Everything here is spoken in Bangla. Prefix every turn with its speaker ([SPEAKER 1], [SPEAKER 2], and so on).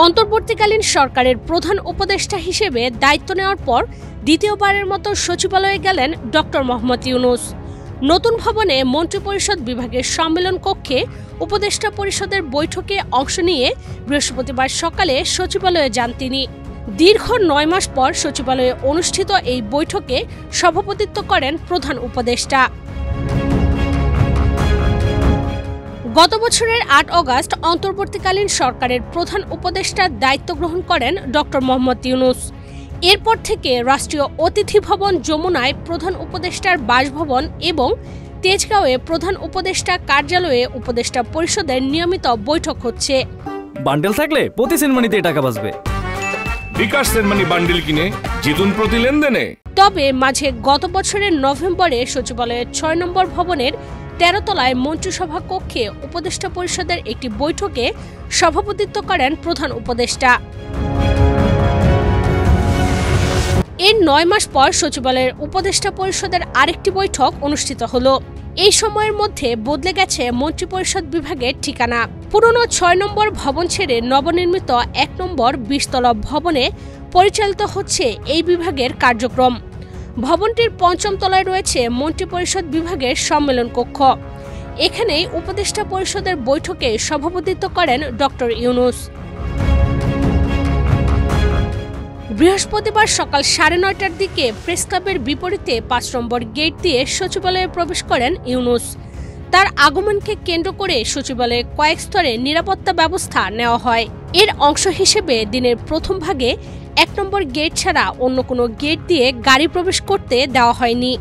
[SPEAKER 1] অন্তর্বর্তীকালীন সরকারের প্রধান উপদেষ্টা হিসেবে দায়িত্ব নেওয়ার পর দ্বিতীয়বারের মতো সচিবালয়ে গেলেন ডক্টর মোহাম্মদ ইউনূস। নতুন ভবনে মন্ত্রিপরিষদ বিভাগের সম্মেলন কক্ষে উপদেষ্টা পরিষদের বৈঠকে অংশ নিয়ে বৃহস্পতিবার সকালে সচিবালয়ে যান তিনি। দীর্ঘ ৯ মাস পর সচিবালয়ে অনুষ্ঠিত এই বৈঠকে সভাপতিত্ব করেন প্রধান উপদেষ্টা। গত বছরের ৮ অগাস্ট অন্তর্বর্তীকালীন সরকারের প্রধান উপদেষ্টার দায়িত্ব গ্রহণ করেন ডক্টর মোহাম্মদ ইউনূস। এরপর থেকে রাষ্ট্রীয় অতিথি ভবন যমুনায় প্রধান উপদেষ্টার বাসভবন এবং তেজগাঁওয়ে প্রধান উপদেষ্টা কার্যালয়ে উপদেষ্টা পরিষদের নিয়মিত বৈঠক হচ্ছে।
[SPEAKER 2] বান্ডেল থাকলে প্রতি সেনমানিতে টাকা বাঁচবে।
[SPEAKER 3] বিকাশ সেনমানি বান্ডেল কিনে জিতুন প্রতি লেনদেনে।
[SPEAKER 1] তবে মাঝে গত বছরের নভেম্বরে সচিবালয়ের ৬ নম্বর ভবনের ১৩ তলায় মন্ত্রিসভা কক্ষে উপদেষ্টা পরিষদের একটি বৈঠকে সভাপতিত্ব করেন প্রধান উপদেষ্টা। এর ৯ মাস পর সচিবালয়ের উপদেষ্টা পরিষদের আরেকটি বৈঠক অনুষ্ঠিত হলো। এই সময়ের মধ্যে বদলে গেছে মন্ত্রিপরিষদ বিভাগের ঠিকানা। পুরনো ৬ নম্বর ভবন ছেড়ে নবনির্মিত ১ নম্বর ২০ তলা ভবনে পরিচালিত হচ্ছে এই বিভাগের কার্যক্রম। ভবনটির ৫ম তলায় রয়েছে মন্ত্রিপরিষদ বিভাগের সম্মেলন কক্ষ। এখানেই উপদেষ্টা পরিষদের বৈঠকে সভাপতিত্ব করেন ডক্টর ইউনূস। বৃহস্পতিবার সকাল ৯:৩০টার দিকে প্রেস ক্লাবের বিপরীতে ৫ নম্বর গেট দিয়ে সচিবালয়ে প্রবেশ করেন ইউনূস। তার আগমনকে কেন্দ্র করে সচিবালয়ে কয়েক স্তরে নিরাপত্তা ব্যবস্থা নেওয়া হয়। এর অংশ হিসেবে দিনের প্রথম ভাগে ১ নম্বর গেট ছাড়া অন্য কোনো গেট দিয়ে গাড়ি প্রবেশ করতে দেওয়া হয়নি।